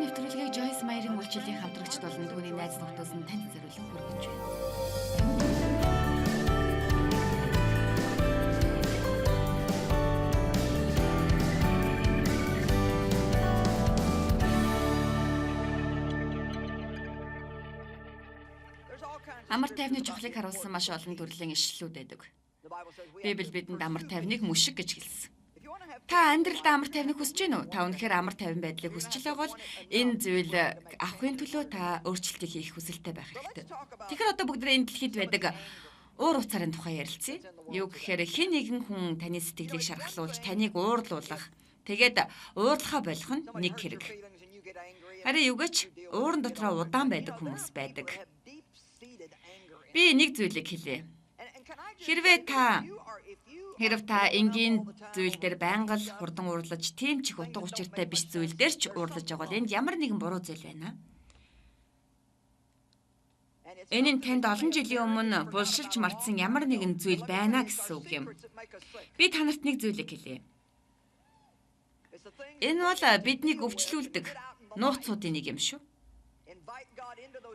нэвтрүүлгийг Joyce Meyer-ийн үйлчиллийн хамтрагчд болон түүний найз нөхдөс нь танд зориулж хүргэж байна. Амар тайвны чухлыг харуулсан маш олон төрлийн ишлэлүүд байдаг. Библи бидэнд амар тайвныг мушиг гэж хэлсэн. Та амьдралд амар тайвныг хүсэж байна уу? Та үнэхээр амар тайван байдлыг хүсэж байгаа бол энэ зүйл авахын төлөө та өөрчлөлтийг хийх хүсэлтэй байх хэрэгтэй. Тэгэхээр одоо бүгд энэ дэлхийд байдаг уур уцаарын тухай ярилцъя. Юу гэхээр хэн нэгэн хүн таны сэтгэлийг шархлуулж таныг уурлуулах, тэгээд уурлахаа болох нь нэг хэрэг. Харин юугаач ууран дотроо удаан байдаг хүмүүс байдаг. Би нэг зүйлийг хэлье. Хэрв та энгийн зүйл дээр байнга л хурдан уурлаж, тийм ч их утга учиртай биш зүйл дээр ч уурлаж байгаа бол энд ямар нэгэн буруу зүйл байна. Энэ нь танд олон жилийн өмнө булшилж мартсан ямар нэгэн зүйл байна гэсэн үг юм. Би танарт нэг зүйлийг хэлье. Энэ бол биднийг өвчлүүлдэг нууцуудын нэг юм шүү.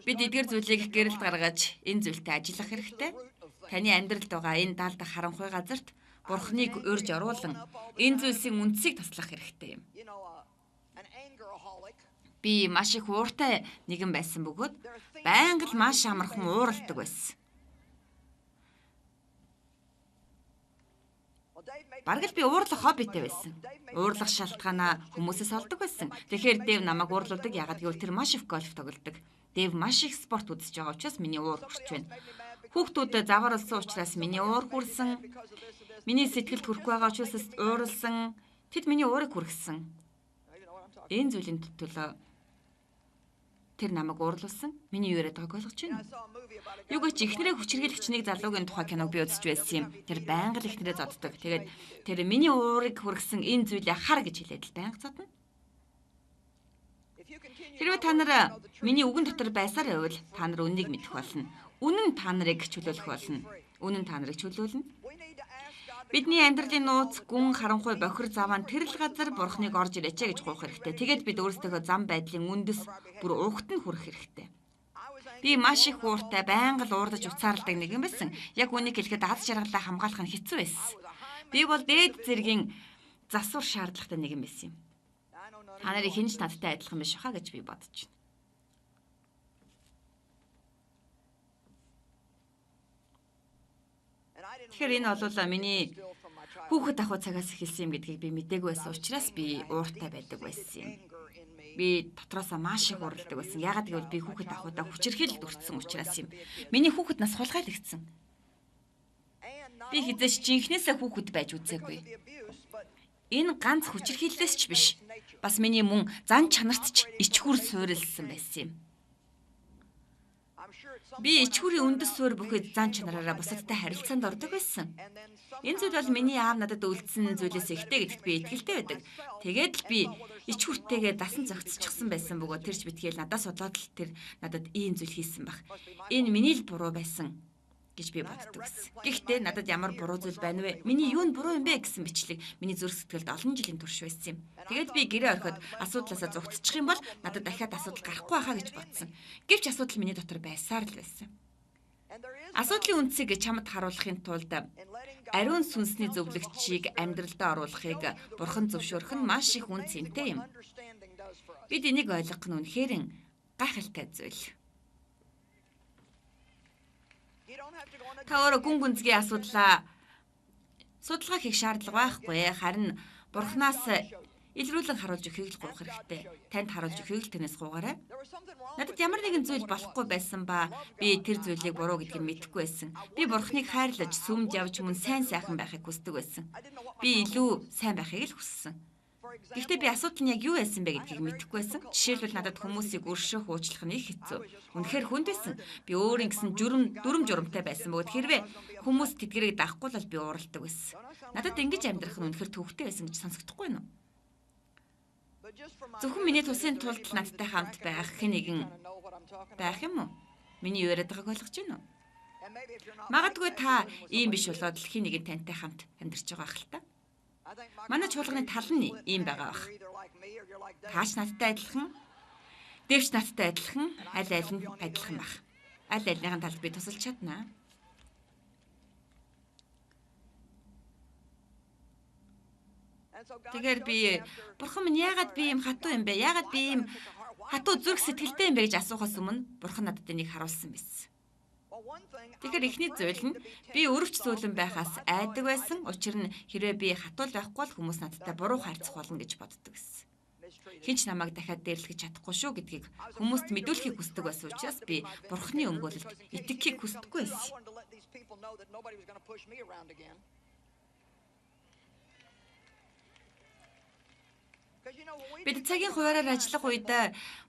Бид эдгээр зүйлийг гэрэлд гаргаж, энэ зүйлтэй ажиллах хэрэгтэй. Таны амьдралд байгаа энэ даалдах харанхуй газарт Бурхныг урьж оруулан энэ зүйлсийн үндсийг таслах хэрэгтэй юм. Би маш их ууртай нэгэн байсан бөгөөд байнга л маш амархан уурладаг байсан. Бараг л би уурлах хоббитэй байсан. Уурлах шалтгаанаа хүмүүсээс олдог байсан. Тэгэхээр Дэв намайг уурлуулдаг. Ягаад гэвэл тэр маш их гольф тоглодог. Дэв маш их спорт үзэж байгаа учраас миний уур хүрч байна. Хүүхдүүд завар олсон учраас миний уур хүрсэн. Миний сэтгэлд хүрэхгүй байгаа учраас уурлсан. Тэд миний уурыг хүргэсэн. Энэ зүйлийн төлөө тэр намайг уурлуулсан. Миний юу яриад байгааг ойлгож байна. Юугаач ихнэрээ хүчирхийлэгч нэг залуугийн тухай киног би үзэж байсан юм. Тэр байнга л ихнэрээ зоддог. Тэгээд тэр миний уурыг хүргэсэн энэ зүйлээ хар гэж хэлээд л байнга зодно. Хэрвээ та нар миний үгэн дотор байсаар байвал та нар үннийг мэдэх болно. Үнэн та нарыг чөлөөлөх болно. Үнэн та нарыг чөлөөлнө. Бидний амьдралын нууц, гүн, харанхуй, бохир, заваан тэрл газар Бурхныг орж ирээч гэж гуйх хэрэгтэй. Тэгээд бид өөрсдөө зам байдлын үндэс бүр угт нь хүрэх хэрэгтэй. Би маш их ууртай, байнга л уурлаж уцаарладаг нэгэн байсан. Яг үнийг хэлэхэд аз жаргалаа хамгаалах нь хэцүү байсан. Би бол дээд зэргийн засвар шаардлагатай нэгэн байсан юм. Та нарыг хинж надтай адилхан биш хаа гэж би бодож байна. Тэгэхээр энэ бол миний хүүхэд ахуй цагаас эхэлсэн юм гэдгийг би мэдээгүй байсан учраас би ууртай байдаг байсан юм. Би дотроосоо маш их уурладаг байсан. Ягаад гэвэл би хүүхэд ахуйдаа хүчирхийлэлд өртсөн учраас юм. Миний хүүхэд нас хулгайлагдсан. Би хизээч жинхнээсээ хүүхэд байж үзээгүй. Энэ ганц хүчирхийллээс ч биш. Бас миний мөн зан чанарт ч ичхүр суурилсан байсан юм. Би ичхүрийн үндэс суурь бүхэд зан чанараараа бусадтай харилцаанд ордог байсан. Энэ зүйл бол миний аав надад үлдсэн зүйлээс ихтэй гэдэгт би итгэлтэй байдаг. Тэгээд л би ичхүртэйгээ дасан зохицчихсан байсан бөгөөд тэрч битгээл надаас судлаад л тэр надад ийм зүйл хийсэн баг. Энэ миний л буруу байсан гэж би боддог байсан. Гэхдээ надад ямар буруу зүйл байна вэ? Миний юу нь буруу юм бэ гэсэн бичлэг миний зүрх сэтгэлд олон жилийн турш байсан юм. Тэгээд би гэрээ орхиод асуудлаасаа зугтчих юм бол надад дахиад асуудал гарахгүй байхаа гэж бодсон. Гэвч асуудал миний дотор байсаар л байсан. Асуудлын үндсийг чамд харуулахын тулд ариун сүнсний зөвлөгчийг амьдралдаа оруулахыг Бурхан зөвшөөрөх нь маш их үн цэнтэй юм. Бид энийг ойлгох нь үнэхээр гайхалтай зүйл. Та өөрөө гүн гүнзгий судалгаа хийх шаардлага байхгүй. Харин Бурханаас илрүүлэн харуулж өгөхийг л гуйх хэрэгтэй. Танд харуулж өгөхийг л тэрнээс гуйгаарай. Надад ямар нэгэн зүйл болохгүй байсан ба би тэр зүйлийг буруу гэдгийг мэдэхгүй байсан. Би Бурханыг хайрлаж, сүмд явж мөн сайн сайхан байхыг хүсдэг байсан. Би илүү сайн байхыг л хүссэн. Гэхдээ би асуудал нь яг юу байсан бэ гэдгийг мэдэхгүй байсан. Жишээлбэл надад хүмүүсийг өршөөх, уучлах нь их хэцүү. Үнэхээр хүнд байсан. Би өөрийн гэсэн дүрм журамтай байсан бөгөөд хэрвээ хүмүүс тэдгэрийг даахгүй л би уурладаг байсан. Надад ингэж амьдрах нь үнэхээр төвхтэй байсан гэж сонсогдохгүй юу? Зөвхөн миний тусын тулд надтай хамт байх хэн нэгэн байх юм уу? Миний яриад байгааг ойлгож байна уу? Магадгүй та ийм биш болоод л хэн нэгэн тантай хамт амьдарч байгаа хэл та. Манай чуулганы тал нь ийм байгаа бах. Таач надтай адилхан Дэвч надтай адилхан, аль аль нь адилхан баг. Аль альныхын талд би тусалж чадна. Тэгэхээр би Бурхан минь яагаад би ийм хатуу юм бэ? Яагаад би ийм хатуу зүрх сэтгэлтэй юм бэ гэж асуухаас өмнө Бурхан надад энийг харуулсан байсан. Тэгэхээр эхний зүйл нь би өрөвч зөөлөн байхаас айдаг байсан. Учир нь хэрвээ би хатуул байхгүй бол хүмүүс надтай буруу харьцах болно гэж боддог байсан. Хинч намайг дахиад дээрлэж чадахгүй шүү гэдгийг хүмүүст мэдүүлэхийг хүсдэг байсан учраас би Бурханы өмгөөлөлд итгэхийг хүсдэггүй байсан. Бид цагийн хуваараар ажиллах үед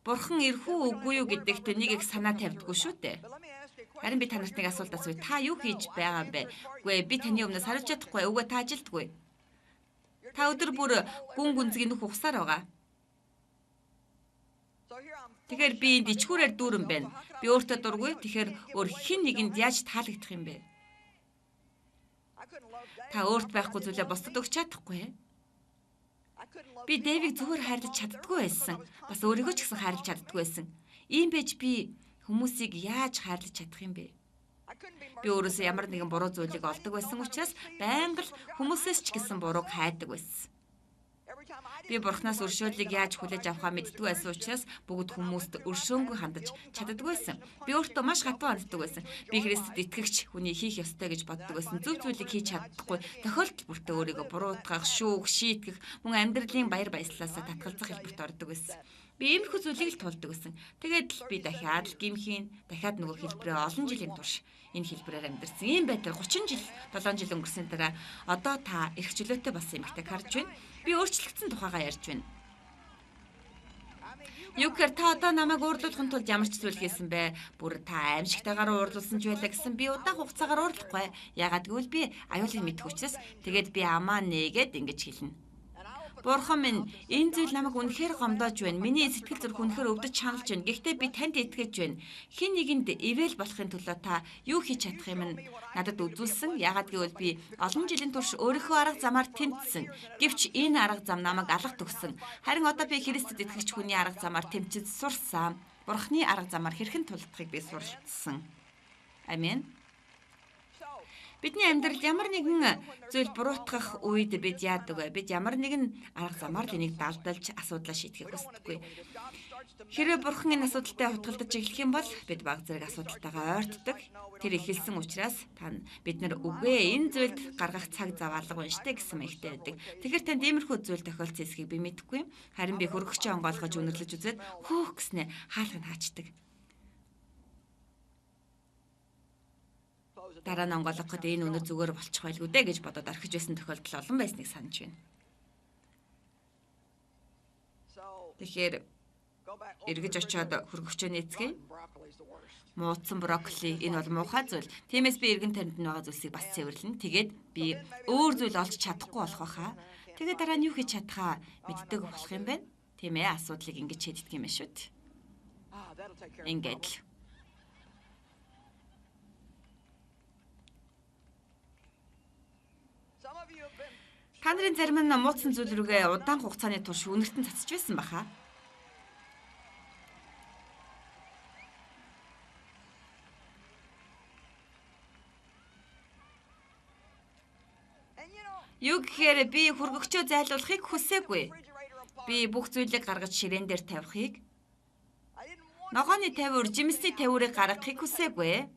Бурхан ирэх үү үгүй юу гэдэгт нэг их санаа тавьдаггүй шүү дээ. Харин би танарт нэг асуулт асууя. Та юу хийж байгаа юм бэ? Үгүй би таны өмнөөс харуулж чадахгүй. Үгүй та ажилтгүй. Та өдөр бүр гүн гүнзгий нүх ухсаар байгаа. Тэгэхээр би энд ичгүүрээр дүүрэн байна. Би өөртөө дургүй. Тэгэхээр өөр хэн нэгэнд яаж таалагдах юм бэ? Та өөрт байхгүй зүйлээ бусдад өгч чадахгүй. Би Дэвийг зүгээр хайрлаж чаддгүй байсан. Бас өөрийгөө ч гэсэн хайрлаж чаддгүй байсан. Ийм байж би хүмүүсийг яаж хайрлаж чадах юм бэ? Би өөрөөсөө ямар нэгэн буруу зүйлийг олдог байсан учраас байнга л хүмүүсээс ч гэсэн бурууг хайдаг байсан. Би Бурханаас өршөөлийг яаж хүлээж авахаа мэддэггүй байсан учраас бүгд хүмүүст өршөөнгүй хандаж чаддаггүй байсан. Би өөртөө маш хатуу ханддаг байсан. Би Христэд итгэгч хүний хийх ёстой гэж боддог байсан. Зөв зүйлийг хийж чаддаггүй. Тохиолдол бүртээ өөрийгөө буруутгах, шүүх, шийтгэх, мөн амьдралын баяр баясгалаасаа татгалзах хэлбэрт ордог байсан. Би иймэрхүү зүйлийг л тулдаг байсан. Тэгээд л би дахиад л гимхийн, дахиад нөгөө хэлбэрээ олон жилийн турш энэ хэлбэрээр амьдэрсэн. Ийм байдлаар 30 жил, 7 жил өнгөрсөний дараа одоо та эрх чөлөөтэй болсон юмхтэй харж байна. Би өөрчлөгдсөн тухайгаа ярьж байна. Юу гэхээр та одоо намайг уурлуулахын тулд ямар ч зүйл хийсэн бэ? Бүр та аимшигтайгаар уурлуулсан ч байлаа гэсэн би удаан хугацаагаар уурлахгүй. Яагаад гэвэл би аюулыг мэдэх учраас тэгээд би амаа нээгээд ингэж хэлнэ. Бурхан минь энэ зүйл намайг үнэхээр гомдоож байна. Миний сэтгэл зүрх үнэхээр өвдөж чаналж байна. Гэхдээ би танд итгэж байна. Хэн нэгэнд ивэл болохын төлөө та юу хийж чадах юм нь надад үзүүлсэн. Яагаад гэвэл би олон жилийн турш өөрийнхөө арга замаар тэмцсэн. Гэвч энэ арга зам намайг алга төгсөн. Харин одоо би Христэд итгэгч хүний арга замаар тэмцэж сурсан. Бурханы арга замаар хэрхэн тулдахыг би суралцсан. Амен. Бидний амьдрал ямар нэгэн зүйл буруутгах үед бид яадаг вэ? Бид ямар нэгэн арга замаар л энийг далдалж асуудлаа шийдэхийг хүсдэггүй. Хэрвээ Бурхан энэ асуудалтай хутгалдаж эхлэх юм бол бид баг зэрэг асуудалтайгаа ойртдог. Тэр эхэлсэн учраас бид нар үгүй энэ зүйлд гаргах цаг зав алга байна штэ гэсэн маягтай байдаг. Тэгэхээр танд иймэрхүү зүйл тохиолдсон эсэхийг би мэдэхгүй. Харин би хөргөгчөө онгойлгож үнэрлэж үзээд хөөх гэснээ хаалгыг хаачдаг. Дараа нь онгойлгоход энэ үнэр зүгээр болчих байлгүй дээ гэж бодоод орхиж байсан тохиолдол олон байсныг санаж байна. Тэгэхээр эргэж очиод хөргөгчөө нээцгээе. Муудсан брокколи энэ бол муухай зүйл. Тиймээс би эргэн тойронд нь байгаа зүйлсийг бас цэвэрлэнэ. Тэгээд би өөр зүйл олж чадахгүй болох байхаа. Тэгээд дараа нь юу хийж чадхаа мэддэг болох юм байна. Тийм ээ, асуудлыг ингэж шийддэг юм шүү дээ. Ингээд л. Та нарын зарим нь муудсан зүйл рүүгээ удаан хугацааны турш үнэртэн цацж байсан баха. Юу гэхээр би хөргөгчөө зайлуулахыг хүсээгүй. Би бүх зүйлийг гаргаж ширээн дээр тавихыг, ногооны тавиур, жимсний тавиурыг гаргахыг хүсээгүй.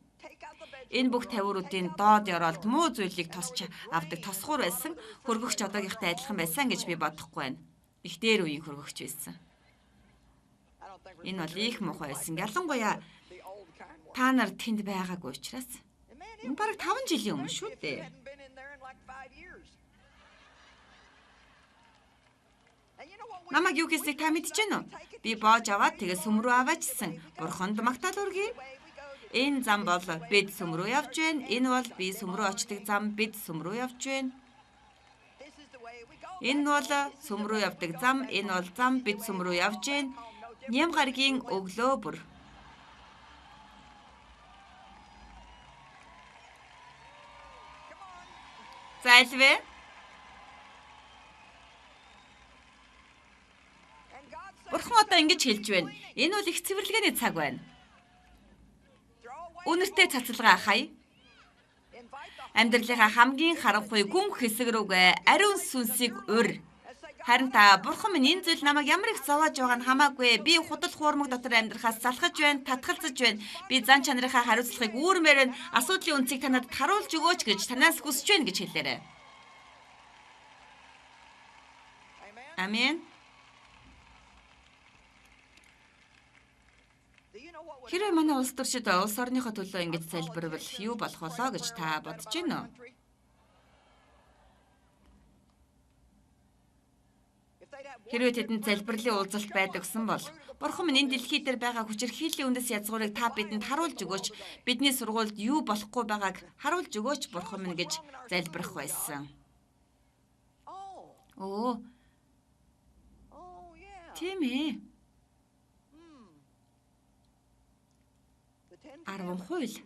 Энэ бүх тавиуруудын доод ёроолд муу зүйлийг тосч авдаг тосгуур байсан. Хөргөгч одоогийнхтай адилхан байсан гэж би бодохгүй байна. Их дээр үеийн хөргөгч байсан. Энэ бол их муухай байсан. Ялангуяа та нар тэнд байгаагүй учраас. Энэ бараг 5 жилийн өмнө шүү дээ. Намайг юу хийсийг та мэдчихэв үү? Би боож аваад тэгээ сүм рүү аваачсан. Бурханд магтаал өргөе. Энэ зам бол бид сүм рүү явж байна. Энэ бол би сүм рүү очдог зам, бид сүм рүү явж байна. Энэ бол сүм рүү явдаг зам, энэ бол зам, бид сүм рүү явж байна. Ням гаргийн өглөө бүр. Бурхан одоо ингэж хэлж байна. Энэ бол их цэвэрлэгээний цаг байна. Үнэртэй цацалгаа хай. Амьдралынхаа хамгийн харанхуй гүн хэсэг рүүгээ ариун сүнсийг ур. Харин та бурхан минь энэ зүйл намайг ямар их зовоож байгаа нь хамаагүй. Би худал хуурмаг дотор амьдрахаас залхаж байна, татгалзаж байна. Би зан чанарынхаа хариуцлагыг үүрмээр нь асуудлын үнцийг танад харуулж өгөөч гэж танаас хүсэж байна гэж хэлээрэй. Амен. Хэрвээ манай улс төрчид улс орныхоо төлөө ингэж залбирвал юу болох болоо гэж та бодож байна уу? Хэрвээ тэдэнд залбирлын уулзалт байдагсан бол бурхан минь энэ дэлхий дээр байгаа хүчирхийллийн үндэс язгуурыг та бидэнд харуулж өгөөч. Бидний сургуульд юу болохгүй байгааг харуулж өгөөч бурхан минь гэж залбирах байсан. Оо. Тийм ээ. 10%.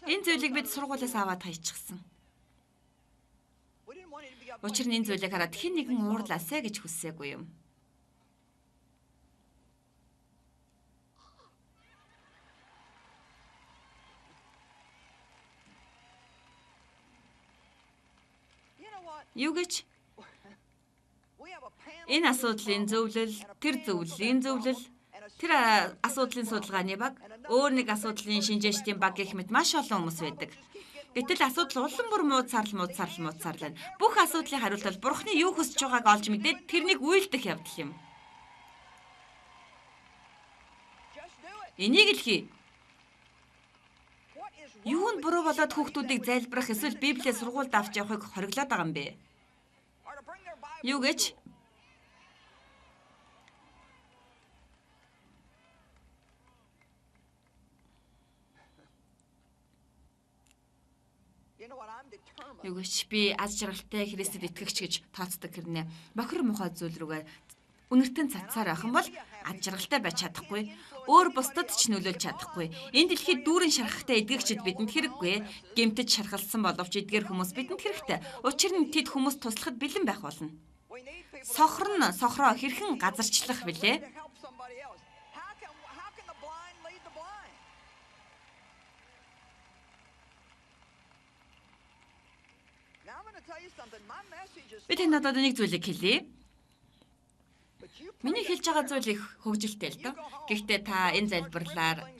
Энэ зүйлийг бид сургуулиас аваад хайчихсан. Учир нь энэ зүйлийг хараад хэн нэгэн уурлаасаа гэж хүссээгүй юм. Юу гэж? Энэ асуудлын зөвлөл, тэр зөвлөлийн зөвлөл, тэр асуудлын судалгааны баг, өөр нэг асуудлын шинжээчдийн баг гэх мэт маш олон хүмүүс байдаг. Гэтэл асуудал улам бүр мууцарлал. Бүх асуудлын хариулт бол бурхны юу хүсэж байгааг олж мэдээд тэрнийг үйлдэх явдал юм. Энийг л хий. Юу нь буруу болоод хүүхдүүдийг залбирах эсвэл Библийг сургуульд авч явахыг хориглоод байгаа юм бэ? Юу гэж? Юугч би аз жаргалтай Христэд итгэгч гэж тооцдог хэрнээ бохир мухай зүйл рүүгээ үнэртэн цацсаар байх юм бол аз жаргалтай байж чадахгүй, өөр бусдад ч нөлөөлж чадахгүй. Энэ дэлхийд дүүрэн шархахтай эдгэгчд бидэнд хэрэггүй. Гэмтэж шархалсан боловч эдгээр хүмүүс бидэнд хэрэгтэй. Учир нь тэд хүмүүс туслахад бэлэн байх болно. Сохроо хэрхэн газарчлах вүлээ? Би танд надад нэг зүйлийг хэлье. Миний хэлж байгаа зүйл их хөвгөлтэй л доо. Гэхдээ та энэ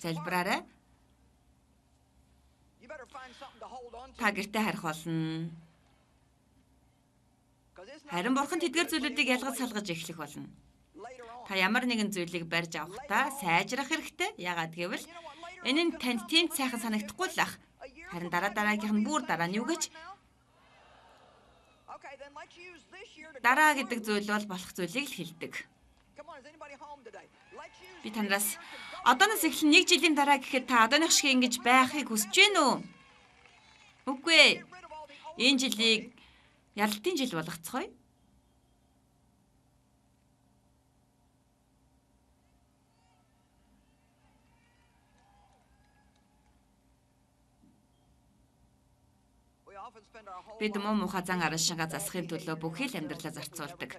залбираарай. Та гэртээ харих болно. Харин бурхан тэдгээр зүйлүүдийг ялгаж салгаж эхлэх болно. Та ямар нэгэн зүйлийг барьж авахдаа сайжрах хэрэгтэй. Яагаад гэвэл энэ нь танд тийм сайхан санагдахгүй л ах. Харин дараагийнх нь бүр дараа нь юу гэж? Дараа гэдэг зүйл бол болох зүйлийг л хэлдэг. Би танаас одооноос эхлэн 1 жилийн дараа гэхэд та одооных шиг ингэж байхыг хүсэж байна уу? Үгүй ээ. Энэ жилийг ялалтын жил болгоцгоё. Бид муу муухай зан арашингаа засахын төлөө бүхий л амьдралаа зарцуулдаг.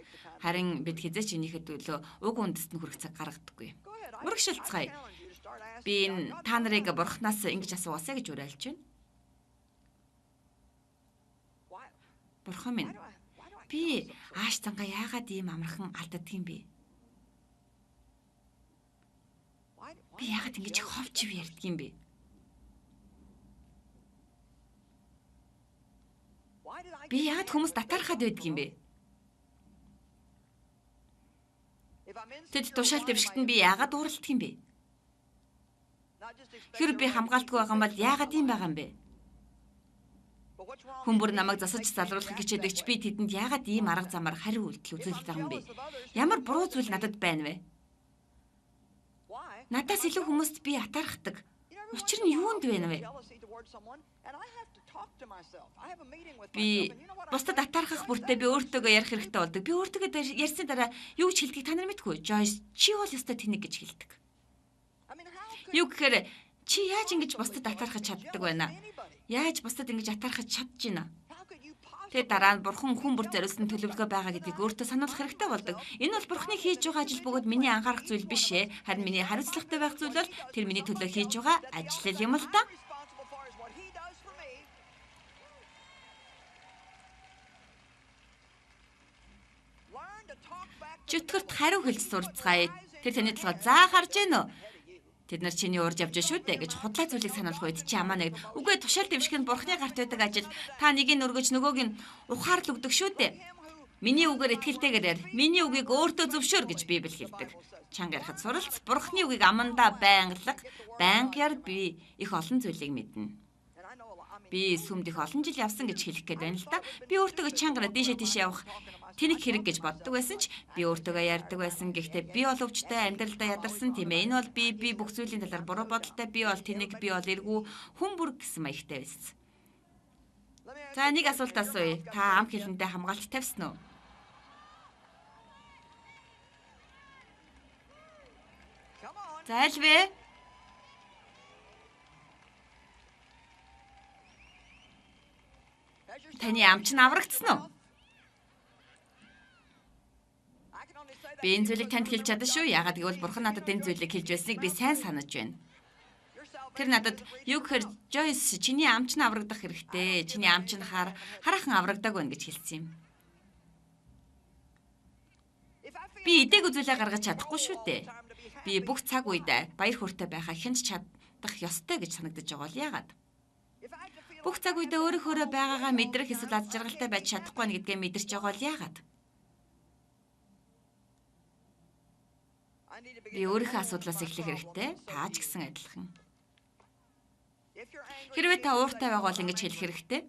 Харин бид хизээч энийхээ төлөө уг үндэст нь хүрэх цаг гаргадаггүй. Урагшилцгаая. Би та нарыг бурхнаас ингэж асуугаасаа гэж уриалж байна. Бурхан минь, би ааш зангаа яагаад ийм амархан алддаг юм бэ? Би яагаад ингэж ховч ярьдаг юм бэ? Би яагаад хүмүүс татаархаад байдаг юм бэ? Тэд тушаал дэвшигт нь би яагаад ууралдаг юм бэ? Хэр би хамгаалтгүй байгаа юм бол яагаад ийм байгаа юм бэ? Хүмүүр намайг засаж залруулах хичээдэгч би тэдэнд яагаад ийм арга замаар хариу үйлдэл үзүүлж байгаа юм бэ? Ямар буруу зүйл надад байна вэ? Надаас илүү хүмүүст би атаархдаг. Учир нь юунд байна вэ? Би бусдад атаархах бүртээ би өөртөөгөө ярих хэрэгтэй болдог. Би өөртөөгөө ярьсны дараа юу ч хэлдгийг та нар мэдгүй. Joyce чи бол ёстой тэнэг гэж хэлдэг. Юу гэхээр чи яаж ингэж бусдад атаархаж чаддаг байна? Яаж бусдад ингэж атаархаж чадж байна? Тэгээд дараа нь бурхан хүн бүр зориулсан төлөвлөгөө байгаа гэдгийг өөртөө сануулах хэрэгтэй болдог. Энэ бол бурханы хийж байгаа ажил бөгөөд миний анхаарах зүйл биш ээ. Харин миний хариуцлагатай байх зүйл бол тэр миний төлөө хийж байгаа ажил юм л та. Чөтгөрт хариу хэлж сурцгаая. Тэр таны толгой заахарж гэнэ үү? Тэд нар чиний урж явж шүү дээ гэж худлаа зүйлийг сануулах үед чи амаа нэгд үгүй тушаал дэвших нь бурхны гарт байдаг ажил. Та нэгийг өргөж нөгөөг нь ухаарл өгдөг шүү дээ. Миний үгээр итгэлтэйгээр миний үгийг өөртөө зөвшөөр гэж Библи хэлдэг. Чанга ярихад суралц бурхны үгийг амандаа байнгаар би их олон зүйлийг мэднэ. Би сүмд их олон жил явсан гэж хэлэх гээд байна л да. Би өөртөө чангараа тийшээ явах тэнэг хэрэг гэж боддог байсан ч би өөртөө ярьдаг байсан. Гэхдээ би бол өвчтэй амьдралдаа ядарсан тийм ээ. Энэ бол би бүх зүйлийн талаар буруу бодолтой. Би бол тэнэг, би бол эргүү хүн бүр гэсэн маягтай байсан. За нэг асуулт асууя. Та ам хэлэндээ хамгаалт тавьсан уу? За аль вэ? Таны ам чинь аврагдсан уу? Би энэ зүйлийг танд хэлж чадсан шүү. Яагаад гэвэл бурхан надад энэ зүйлийг хэлж байсныг би сайн санаж байна. Тэр надад юу гэхээр Joyce чиний ам чинь аврагдах хэрэгтэй. Чиний ам чинь хараахан аврагдаг байна гэж хэлсэн юм. Би эдэг үзүүлээ гаргаж чадахгүй шүү дээ. Би бүх цаг үед баяр хөөртэй байхаа хинч чадах ёстой гэж санагдаж байгаа бол яагаад? Бүх цаг үед өөрийнхөө байгаагаа мэдрэх эсвэл аз жаргалтай байж чадахгүй байна гэдгээ мэдэрч байгаа бол яагаад? Би өөрийнхөө асуудлаас эхлэх хэрэгтэй. Та ч гэсэн адилхан. Хэрвээ та ууртай байгаа бол ингэж хэлэх хэрэгтэй.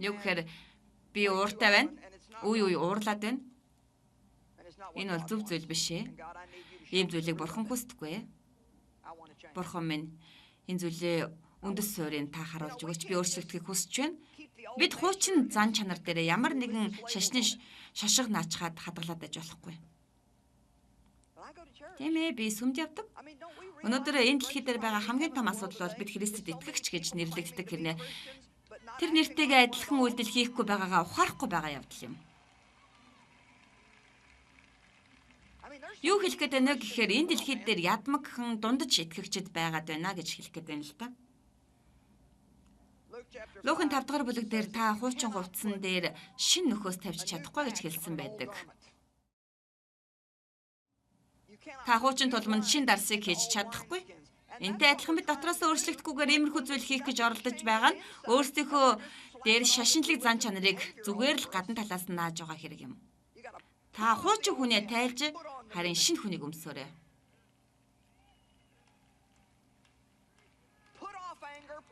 Юу гэхээр би ууртай байна. Үе уурлаад байна. Энэ бол зөв зүйл биш ээ. Ийм зүйлийг бурхан хүсдэггүй. Бурхан минь энэ зүйлээ үндэс суурийг та харуулж өгөөч. Би өөрчлөгдөхийг хүсэж байна. Бид хуучин зан чанар дээр ямар нэгэн шашны шошго наачгаад хадгалаад байж болохгүй. Тийм ээ, би сүмд явдаг. Өнөөдөр энэ дэлхий дээр байгаа хамгийн том асуудал бол бид Христэд итгэгч гэж нэрлэгддэг хэрнээ тэр нэртэйгээ адилхан үйлдэл хийхгүй байгаагаа ухаарахгүй байгаа явдал юм. Юу хэлэх гээд байна гэхээр энэ дэлхий дээр ядмагхан дундаж итгэгчд байгаад байна гэж хэлэх гээд байна л та. Луукын 5 дугаар бүлэг дээр та хуучин хувцсан дээр шин нөхөөс тавьж чадахгүй гэж хэлсэн байдаг. Та хуучин тулманд шин дарсыг хийж чадахгүй. Энтэй адилхан бид дотроос өөрчлөгдөхгүйгээр иймэрхүү зүйл хийх гэж оролдож байгаа нь өөрсдийнхөө дээр шашинлаг зан чанарыг зүгээр л гадна талаас нь нааж байгаа хэрэг юм. Та хуучин хүнээ тайлж харин шинэ хүнийг өмсөөрэй.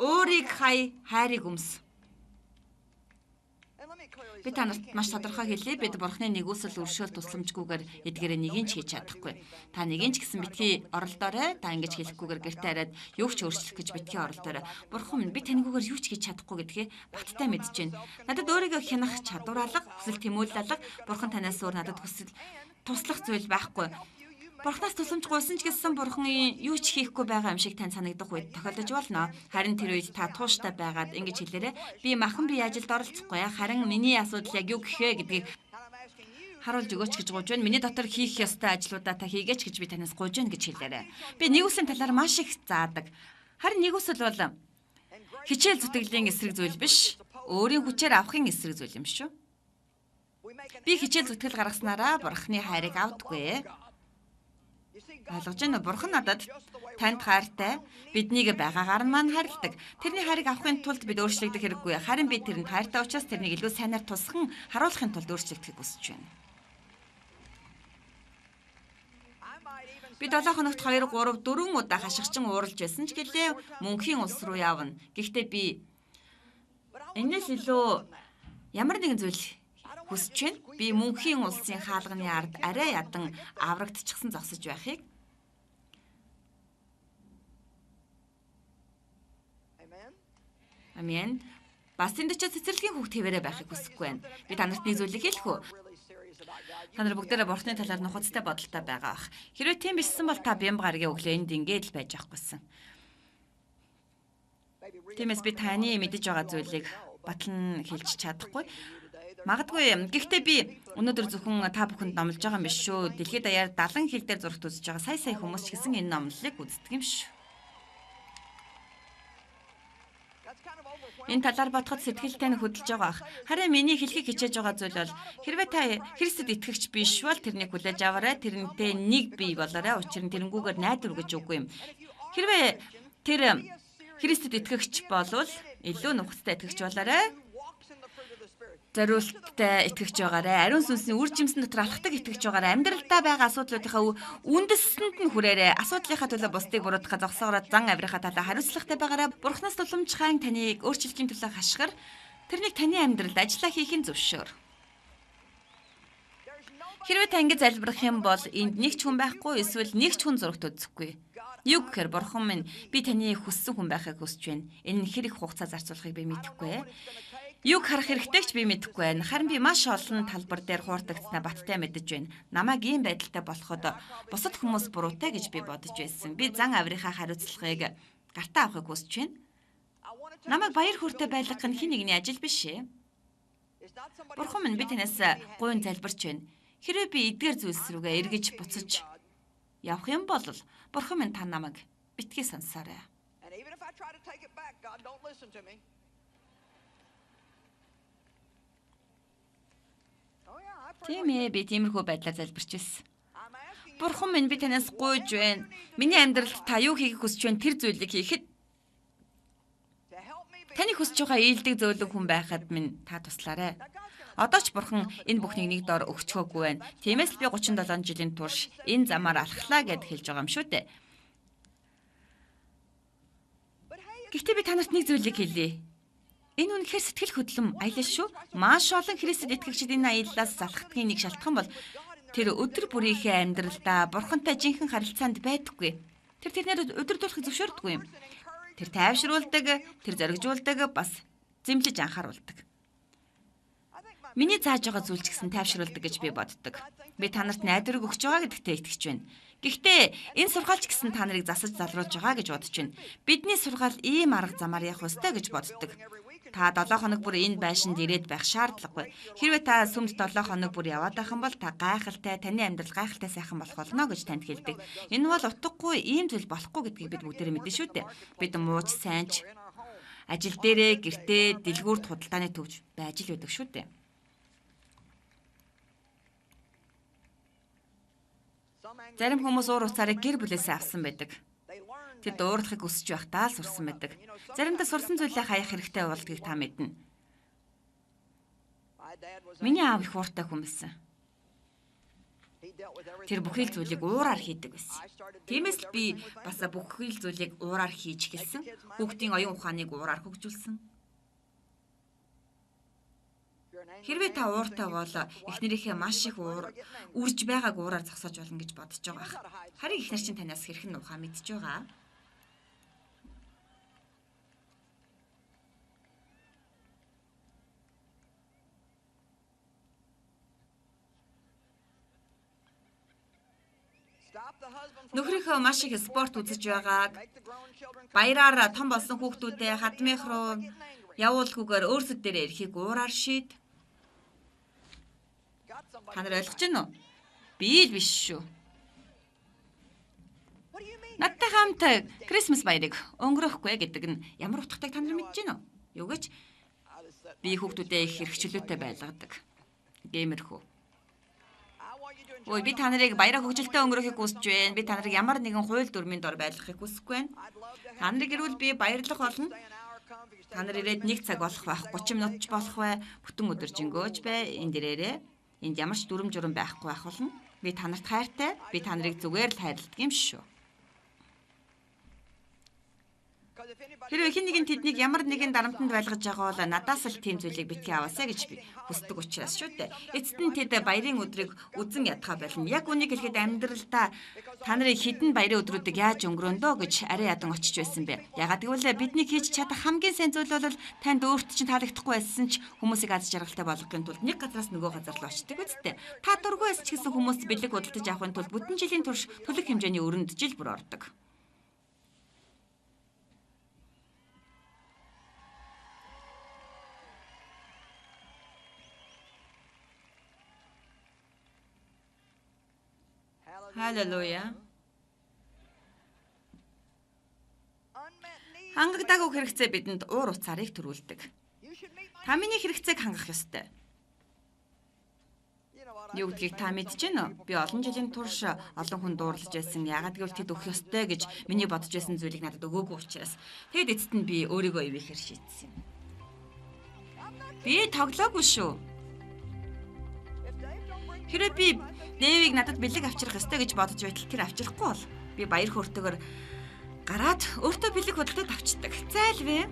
Өөрийг хайрыг өмс. Би та нарт маш тодорхой хэлье. Бид бурхны нэгүсэл өршөөл тусламжгүйгээр эдгээрээ нэгийг ч хийж чадахгүй. Та нэгийг ч гэсэн битгий оролдоорой. Та ингэж хэлэхгүйгээр гэртээ хараад юу ч өөрчлөх гэж битгий оролдоорой. Бурхан минь би таньгүйгээр юу ч хийж чадахгүй гэдгээ баттай мэдж байна. Надад өөрийгөө хянах чадвар алга, хүсэл тэмүүлэл алга. Бурхан танаас өөр надад хүсэл туслах зүйл байхгүй. Бурханаас тусламж гуйсан ч гэсэн бурхан юу ч хийхгүй байгаа юм шиг тань санагдах үед тохиолдож болно. Харин тэр үед та тууштай байгаад ингэж хэлээрэй. Би махан би ажилд оролцохгүй. Харин миний асуудал яг юу гэхээ гэдгийг харуулж өгөөч гэж гуйж байна. Миний дотор хийх ёстой ажлуудаа та хийгээч гэж би танаас гуйж байна гэж хэлээрэй. Би нэгүслийн талаар маш их заадаг. Харин нэгүсэл бол хичээл зүтгэлийн эсрэг зүйл биш. Өөрийн хүчээр авахын эсрэг зүйл юм шүү. Би хичээл зүтгэл гаргаснараа бурхны хайрыг авдаггүй. Ойлгож байна уу? Бурхан надад танд хайртай, биднийг байгаагаар нь маань хайрладаг. Тэрний хайрыг авахын тулд бид өөрчлөгдөх хэрэггүй. Харин бид тэрэнд хайртай учраас тэрнийг илүү сайнаар тусган харуулахын тулд өөрчлөгдөхийг хүсэж байна. Би 7 хоногт 2, 3, 4 удаа хашгирчин ууралж байсан ч гэлээ мөнхийн улс руу явна. Гэхдээ би энэс илүү ямар нэгэн зүйл хүсэж байна. Би мөнхийн улсын хаалганы ард арай ядан аврагдчихсан зогсож байхыг. Амен. Бас энэ ч цэцэрлэгийн хүүхд хэвээрээ байхыг хүсэхгүй байна. Би та нарт нэг зүйлийг хэлэх үү? Та нар бүгдээрээ бурхны талаар нухацтай бодолтой байгаа ах. Хэрвээ тийм бичсэн бол та бям гаргийн өглөө энд ингээд л байж авахгүйсэн. Тиймээс би таны мэдэж байгаа зүйлийг батлан хэлж чадахгүй. Магадгүй гэхдээ би өнөөдөр зөвхөн та бүхэнд номлож байгаа юм биш шүү. Дэлхийд даяар 70 хил дээр зурагт үзэж байгаа сая хүмүүс ч гэсэн энэ номлолыг үздэг юм шүү. Энэ талаар бодоход сэтгэлтэй нь хөдөлж байгаа ах. Харин миний хэлхийг хичээж байгаа зүйл бол хэрвээ та Христэд итгэгч биш бол тэрнийг хүлээж аваарай. Тэрнтэй нэг бий болоорой. Учир нь тэрнгүүгээр найдвар гэж үгүй юм. Хэрвээ тэр Христэд итгэгч болвол илүү нухацтай итгэгч болоорой. Зориулттай итгэгч байгаарай. Ариун сүнсний үр жимсэн дотор алхдаг итгэгч байгаарай. Амьдралдаа байгаа асуудлуудынхаа үндэстэнд нь хүрээрэй. Асуудлынхаа төлөө бусдыг буруутгах зогсоогоор зан авирахаа талаа хариуцлагатай байгаарай. Бурханаас туламжхан таныг өөрчлөлийн төлөө хашгир. Тэрнийг таны амьдралд ажиллаа хийхин зөвшөөр. Хэрвээ та ингэ залбирах юм бол энд нэг ч хүн байхгүй, эсвэл нэг ч хүн зурагт үзэхгүй. Юу гэхээр бурхан минь би таны хүссэн хүн байхыг хүсэж байна. Энэ нь хэрэг хугацаа зарцуулахыг би мэдэхгүй. Юг харах хэрэгтэйг ч би мэдэхгүй байна. Харин би маш олон талбар дээр хуурдагдсанаа баттай мэдэж байна. Намайг ийм байдалтай болоход бусад хүмүүс буруутай гэж би бодож байсан. Би зан авирынхаа хариуцлагыг гартаа авахыг хүсэж байна. Намайг баяр хөөртэй байлгах нь хин нэгний ажил биш ээ. Бурхан минь би танаас гуйн залбирч байна. Хэрвээ би эдгээр зүйлс рүүгээ эргэж буцаж явах юм бол бурхан минь та намайг битгий сонсоорой. Тийм ээ, би тиймэрхүү байдлаар залбирч байсан. Бурхан минь би танаас гуйж байна. Миний амьдралд та юу хийхийг хүсэж байна тэр зүйлийг хийхэд таны хүсэж байгаа ийдэг зөөлөн хүн байхад минь та туслаарай. Одоо ч бурхан энэ бүхнийг нэг дор өгчхөөгүй байна. Тиймээс л би 37 жилийн турш энэ замаар алхлаа гэд хэлж байгаа юм шүү дээ. Гэхдээ би танарт нэг зүйлийг хэлье. Энэ үнэхээр сэтгэл хөдлөм аялал шүү. Маш олон Христэд итгэгчид энэ аяллаас залхахын нэг шалтгаан бол тэр өдөр бүрийнхээ амьдралдаа бурхантай жинхэнэ харилцаанд байдаггүй. Тэр тэрнэр өдөрдүүлэхийг зөвшөөрдөггүй юм. Тэр тайвшруулдаг, тэр зоригжуулдаг, бас зэмлэж анхааруулдаг. Миний зааж байгаа зүйл ч гэсэн тайвшруулдаг гэж би боддог. Би танарт найдварыг өгч байгаа гэдэгтээ итгэж байна. Гэхдээ энэ сургаалч гэсэн та нарыг засаж залруулж байгаа гэж бодож байна. Бидний сургаал ийм арга замаар явах ёстой гэж боддог. Та 7 хоног бүр энэ байшинд ирээд байх шаардлагагүй. Хэрвээ та сүмд 7 хоног бүр яваад байх юм бол та гайхалтай, таны амьдрал гайхалтай сайхан болох болно гэж танд хэлдэг. Энэ бол утгагүй ийм зүйл болохгүй гэдгийг бид бүгдээрээ мэднэ шүү дээ. Бид мууч сайнч ажил дээрээ, гэртээ, дэлгүүрт худалдааны төвч байж л байдаг шүү дээ. Зарим хүмүүс уур уцаараа гэр бүлээсээ авсан байдаг. Тэд уурлахыг хүсэж байхдаа л сурсан байдаг. Заримдаа сурсан зүйлээ хаях хэрэгтэй болдгийг та мэднэ. Миний аав их ууртай хүн байсан. Тэр бүхий л зүйлийг уураар хийдэг байсан. Тиймээс л би бас бүхий л зүйлийг уураар хийж эхэлсэн. Хүүхдийн оюун ухааныг уураар хөгжүүлсэн. Хэрвээ та ууртай бол эхнэрийнхээ маш их үрж байгааг уураар зогсоож болно гэж бодож байгаа. Харин эхнэр чинь танаас хэрхэн ухаан мэдж байгаа? Нөхрийнхөө маш их спорт үзэж байгааг, баяраар том болсон хүүхдүүдээ хадмынх руу явуулахгүйгээр өөрсөд дээрээ ирэхийг уураар шийд. Та нар ойлгож байна уу? Би л биш шүү. Надтай хамт Крисмас баярыг өнгөрөөхгүй гэдэг нь ямар утгатай та нар мэдэж байна уу? Юу гэж би хүүхдүүдээ их хэрэгчлөөтэй байлгадаг. Геймерхүү. Ой, би та нарыг баяраа хөгжилтэй өнгөрөөхийг хүсэж байна. Би та нарыг ямар нэгэн хууль дүрмийн дор байлгахыг хүсэхгүй байна. Та нарыг ирвэл би баярлах болно. Та нар ирээд 1 цаг болох байх, 30 минут ч болох бай, бүтэн өдөр жингөөж бай, энд ирээрээ. Энд ямар ч дүрм журм байхгүй байх болно. Би та нарт хайртай. Би та нарыг зүгээр л хайрладаг юм шүү. Хэрвээ хэн нэгэн тэднийг ямар нэгэн дарамтанд байлгаж байгаа бол надаас л тийм зүйлийг битгий аваасаа гэж би хүсдэг учраас шүү дээ. Эцэст нь тэд баярын өдрийг үзэн ядхаа болно. Яг үнийг хэлэхэд амьдралдаа та нарын хідэн баярын өдрүүдийг яаж өнгөрөөндөө гэж арай ядан очиж байсан бэ. Ягаад гэвэл бидний хийж чадах хамгийн сайн зүйл бол танд өөрт чинь таалагдахгүй байсан ч хүмүүсийг аз жаргалтай болгохын тулд нэг газраас нөгөө газар руу очдог үстэй. Та дургүй байсан ч гэсэн хүмүүст бэлэг худалдаж авахын тулд бүтэн жилийн турш төлөх хэмжээний өрөнд жил бүр ордог. Халелуя. Хангагдаагүй хэрэгцээ бидэнд уур уцаарыг төрүүлдэг. Та миний хэрэгцээг хангах ёстой. Юу гэдгийг та мэдчихэв нөө? Би олон жилийн турш олон хүн дуурлаж байсан. Яагаад гэвэл тэд өгөх ёстой гэж миний бодож байсан зүйлийг надад өгөөгүй учраас. Тэгэд эцэст нь би өөрийгөө ивэхээр шийдсэн юм. Би тоглоогүй шүү. Хэрэв би Дэвийг надад бэлэг авчрах ёстой гэж бодож байтал тэр авчрахгүй бол би баяр хөөртэйгээр гараад өөртөө бэлэг хөдөлтөд авчдаг. Зайлвэ.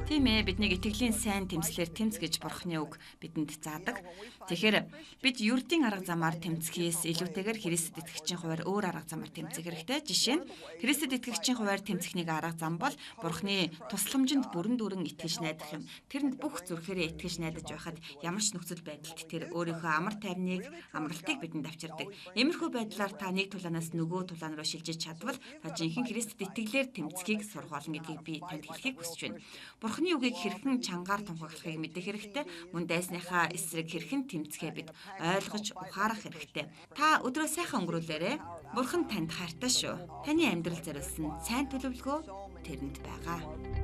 Тийм ээ, бидний итгэлийн сайн тэмцлэр тэмц гэж Бурхны үг бидэнд заадаг. Тэгэхээр бид ердийн арга замаар тэмцэхээс илүүтэйгээр Христэд итгэгчийн хувьд өөр арга замаар тэмцэх хэрэгтэй. Жишээ нь Христэд итгэгчийн хувьд тэмцэхний арга зам бол Бурхны тусламжинд бүрэн дүүрэн итгэж найдах юм. Тэрэнд бүх зүрхээрээ итгэж найдаж байхад ямар ч нөхцөл байдалд тэр өөрийнхөө амар тайвныг, амралтыг бидэнд авчирдаг. Иймэрхүү байдлаар та нэг тулаанаас нөгөө тулаан руу шилжиж чадвал та жинхэнэ Христэд итгэлээр тэмцэхийг сурах болно гэдгийг би танд хэлхийг хүсэж байна. Бурхны үгийг хэрхэн чангаар тунхаглахыг мэдэх хэрэгтэй. Мөн дайсныхаа эсрэг хэрхэн тэмцэхээ бид ойлгож ухаарах хэрэгтэй. Та өдрөө сайхан өнгөрүүлээрэй. Бурхан танд хайртай шүү. Таны амьдрал зориулсан сайн төлөвлөгөө тэрэнд байгаа.